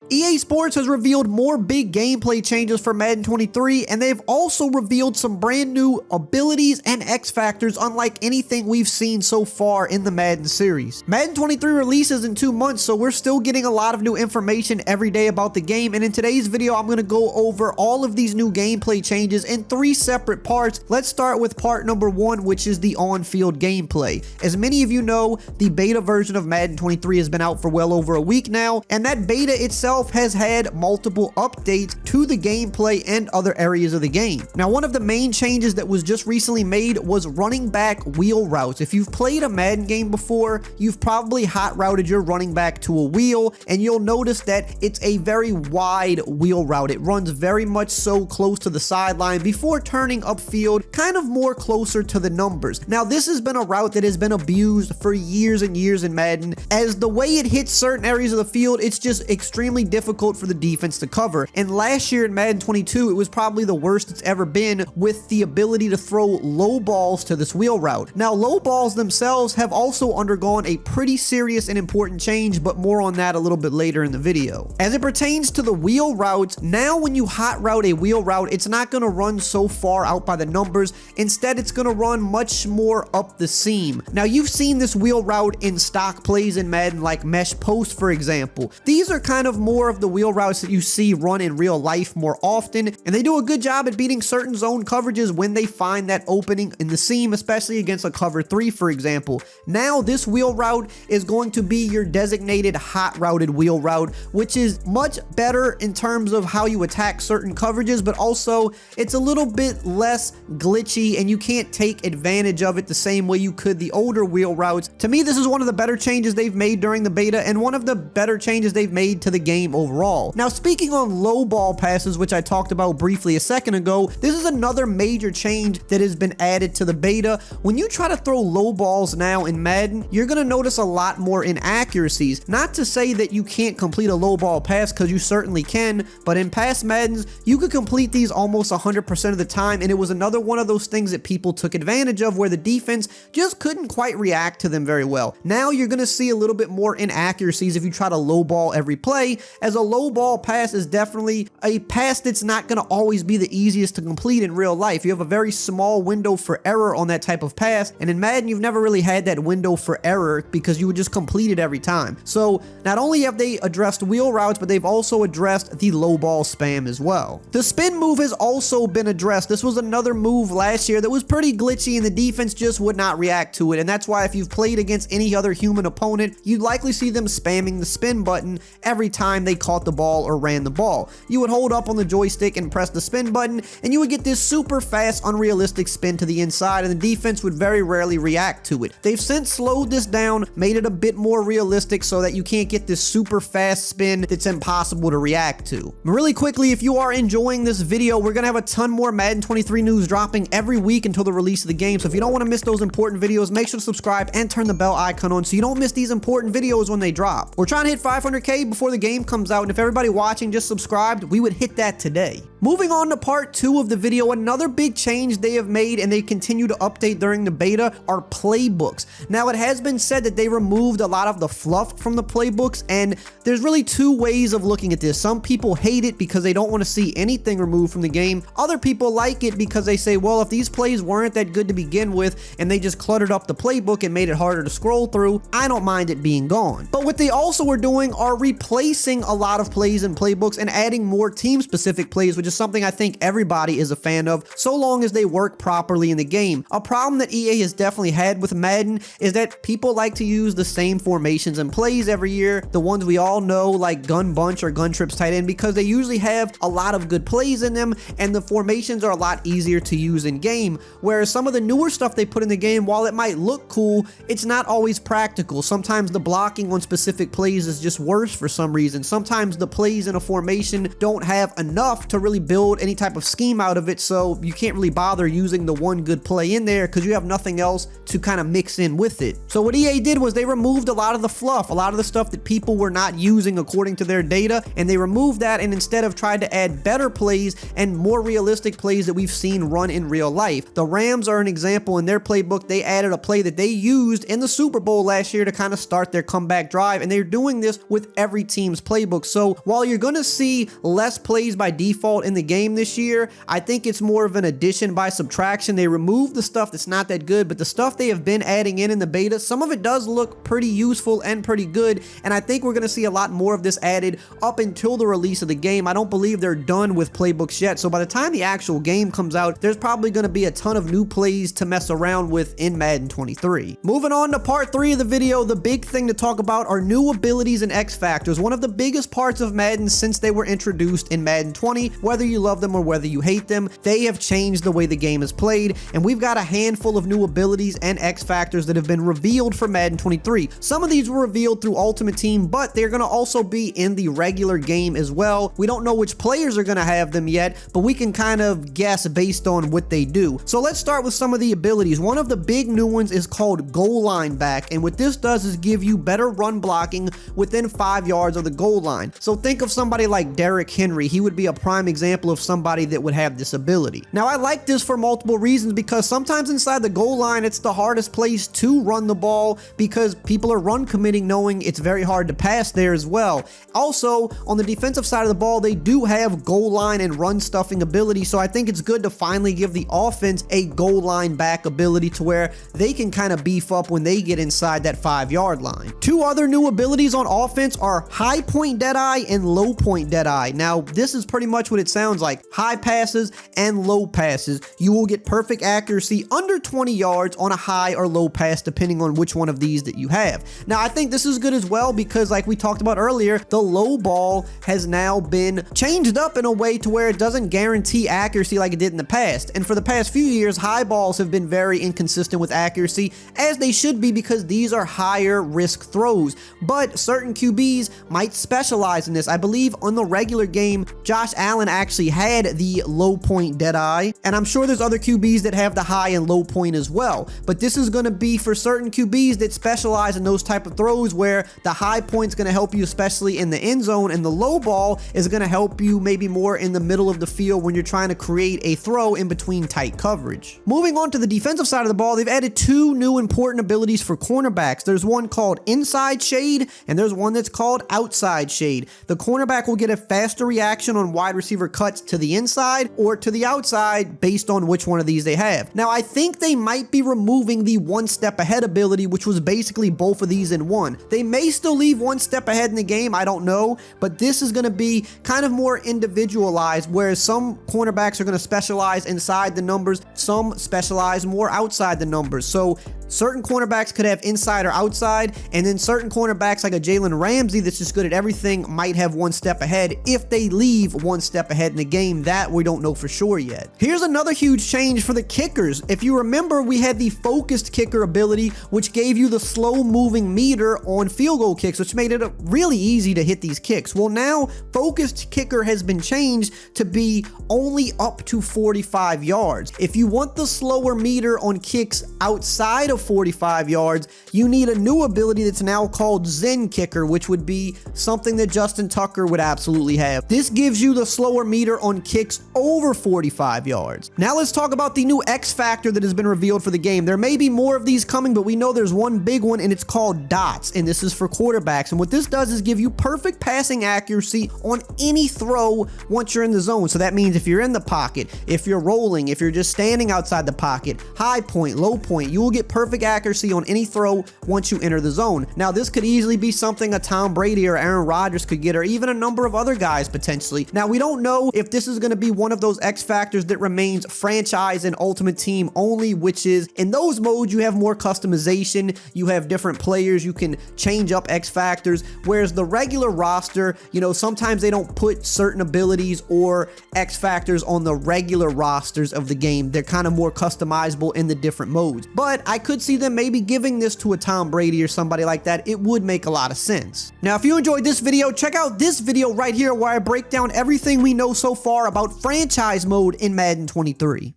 EA Sports has revealed more big gameplay changes for Madden 23, and they've also revealed some brand new abilities and X factors unlike anything we've seen so far in the Madden series. Madden 23 releases in 2 months, so we're still getting a lot of new information every day about the game, and in today's video I'm going to go over all of these new gameplay changes in 3 separate parts. Let's start with part number 1, which is the on-field gameplay. As many of you know, the beta version of Madden 23 has been out for well over a week now, and that beta itself has had multiple updates to the gameplay and other areas of the game. Now, one of the main changes that was just recently made was running back wheel routes. If you've played a Madden game before, you've probably hot routed your running back to a wheel, and you'll notice that it's a very wide wheel route. It runs very much so close to the sideline before turning upfield, kind of more closer to the numbers. Now, this has been a route that has been abused for years and years in Madden, as the way it hits certain areas of the field, it's just extremely difficult for the defense to cover. And last year in Madden 22, it was probably the worst it's ever been with the ability to throw low balls to this wheel route. Now, low balls themselves have also undergone a pretty serious and important change, but more on that a little bit later in the video. As it pertains to the wheel routes, now when you hot route a wheel route, it's not going to run so far out by the numbers. Instead, it's going to run much more up the seam. Now, you've seen this wheel route in stock plays in Madden, like mesh post, for example. These are kind of more of the wheel routes that you see run in real life more often, and they do a good job at beating certain zone coverages when they find that opening in the seam, especially against a cover 3, for example. Now, this wheel route is going to be your designated hot routed wheel route, which is much better in terms of how you attack certain coverages, but also it's a little bit less glitchy and you can't take advantage of it the same way you could the older wheel routes. To me, this is one of the better changes they've made during the beta and one of the better changes they've made to the game overall. Now, speaking on low ball passes, which I talked about briefly a second ago, this is another major change that has been added to the beta. When you try to throw low balls now in Madden, you're going to notice a lot more inaccuracies. Not to say that you can't complete a low ball pass, because you certainly can, but in past Maddens, you could complete these almost 100% of the time, and it was another one of those things that people took advantage of where the defense just couldn't quite react to them very well. Now you're going to see a little bit more inaccuracies if you try to low ball every play, as a low ball pass is definitely a pass that's not going to always be the easiest to complete in real life. You have a very small window for error on that type of pass, and in Madden you've never really had that window for error because you would just complete it every time. So not only have they addressed wheel routes, but they've also addressed the low ball spam as well. The spin move has also been addressed. This was another move last year that was pretty glitchy and the defense just would not react to it, and that's why if you've played against any other human opponent, you'd likely see them spamming the spin button every time they caught the ball or ran the ball. You would hold up on the joystick and press the spin button, and you would get this super fast, unrealistic spin to the inside, and the defense would very rarely react to it. They've since slowed this down, made it a bit more realistic so that you can't get this super fast spin that's impossible to react to. Really quickly, if you are enjoying this video, we're gonna have a ton more Madden 23 news dropping every week until the release of the game, so if you don't want to miss those important videos, make sure to subscribe and turn the bell icon on so you don't miss these important videos when they drop. We're trying to hit 500K before the game comes out, and if everybody watching just subscribed, we would hit that today. Moving on to part 2 of the video, another big change they have made and they continue to update during the beta are playbooks. Now, it has been said that they removed a lot of the fluff from the playbooks, and there's really 2 ways of looking at this. Some people hate it because they don't want to see anything removed from the game. Other people like it because they say, well, if these plays weren't that good to begin with and they just cluttered up the playbook and made it harder to scroll through, I don't mind it being gone. But what they also are doing are replacing a lot of plays in playbooks and adding more team-specific plays, which is something I think everybody is a fan of, so long as they work properly in the game. A problem that EA has definitely had with Madden is that people like to use the same formations and plays every year, the ones we all know like gun bunch or gun trips tight end, because they usually have a lot of good plays in them and the formations are a lot easier to use in game, whereas some of the newer stuff they put in the game, while it might look cool, it's not always practical. Sometimes the blocking on specific plays is just worse for some reason. Sometimes the plays in a formation don't have enough to really build any type of scheme out of it, so you can't really bother using the one good play in there because you have nothing else to kind of mix in with it. So what EA did was they removed a lot of the fluff, a lot of the stuff that people were not using according to their data, and they removed that and instead of tried to add better plays and more realistic plays that we've seen run in real life. The Rams are an example. In their playbook, they added a play that they used in the Super Bowl last year to kind of start their comeback drive, and they're doing this with every team's playbook. So while you're going to see less plays by default in the game this year, I think it's more of an addition by subtraction. They removed the stuff that's not that good, but the stuff they have been adding in the beta, some of it does look pretty useful and pretty good, and I think we're going to see a lot more of this added up until the release of the game. I don't believe they're done with playbooks yet, so by the time the actual game comes out, there's probably going to be a ton of new plays to mess around with in Madden 23. Moving on to part 3 of the video, the big thing to talk about are new abilities and X factors, one of the biggest parts of Madden since they were introduced in Madden 20. Whether you love them or whether you hate them, they have changed the way the game is played, and we've got a handful of new abilities and X factors that have been revealed for Madden 23. Some of these were revealed through Ultimate Team, but they're going to also be in the regular game as well. We don't know which players are going to have them yet, but we can kind of guess based on what they do. So let's start with some of the abilities. One of the big new ones is called Goal Line Back, and what this does is give you better run blocking within 5 yards of the goal line. So think of somebody like Derrick Henry. He would be a prime example of somebody that would have this ability. Now, I like this for multiple reasons, because sometimes inside the goal line, it's the hardest place to run the ball because people are run committing knowing it's very hard to pass there as well. Also, on the defensive side of the ball, they do have goal line and run stuffing ability, so I think it's good to finally give the offense a goal line back ability to where they can kind of beef up when they get inside that 5-yard line. Two other new abilities on offense are high point deadeye and low point deadeye. Now, this is pretty much what it sounds like. High passes and low passes. You will get perfect accuracy under 20 yards on a high or low pass depending on which one of these that you have. Now, I think this is good as well because like we talked about earlier, the low ball has now been changed up in a way to where it doesn't guarantee accuracy like it did in the past. And for the past few years, high balls have been very inconsistent with accuracy, as they should be because these are higher risk throws. But certain QBs might specialize in this. I believe on the regular game, Josh Allen actually had the low point deadeye, and I'm sure there's other QBs that have the high and low point as well. But this is going to be for certain QBs that specialize in those type of throws where the high point's going to help you especially in the end zone, and the low ball is going to help you maybe more in the middle of the field when you're trying to create a throw in between tight coverage. Moving on to the defensive side of the ball, they've added two new important abilities for cornerbacks. There's one called Inside Shade, and there's one that's called Outside Shade. The cornerback will get a faster reaction on wide receiver cuts to the inside or to the outside based on which one of these they have. Now, I think they might be removing the one step ahead ability, which was basically both of these in one. They may still leave one step ahead in the game, I don't know, but this is going to be kind of more individualized, whereas some cornerbacks are going to specialize inside the numbers, some specialize more outside the numbers. So certain cornerbacks could have inside or outside, and then certain cornerbacks like a Jalen Ramsey that's just good at everything might have one step ahead if they leave one step ahead in the game. That we don't know for sure yet. Here's another huge change for the kickers. If you remember, we had the focused kicker ability, which gave you the slow moving meter on field goal kicks, which made it really easy to hit these kicks. Well, now focused kicker has been changed to be only up to 45 yards. If you want the slower meter on kicks outside of 45 yards, you need a new ability that's now called Zen Kicker, which would be something that Justin Tucker would absolutely have. This gives you the slower meter on kicks over 45 yards. Now let's talk about the new X factor that has been revealed for the game. There may be more of these coming, but we know there's one big one, and it's called dots, and this is for quarterbacks. And what this does is give you perfect passing accuracy on any throw once you're in the zone. So that means if you're in the pocket, if you're rolling, if you're just standing outside the pocket, high point, low point, you will get perfect accuracy on any throw once you enter the zone. Now, this could easily be something a Tom Brady or Aaron Rodgers could get, or even a number of other guys potentially. Now, we don't know if this is going to be one of those X factors that remains franchise and Ultimate Team only, which is in those modes you have more customization, you have different players, you can change up X factors, whereas the regular roster, you know, sometimes they don't put certain abilities or X factors on the regular rosters of the game. They're kind of more customizable in the different modes. But I could could see them maybe giving this to a Tom Brady or somebody like that. It would make a lot of sense. Now, if you enjoyed this video, check out this video right here where I break down everything we know so far about franchise mode in Madden 23.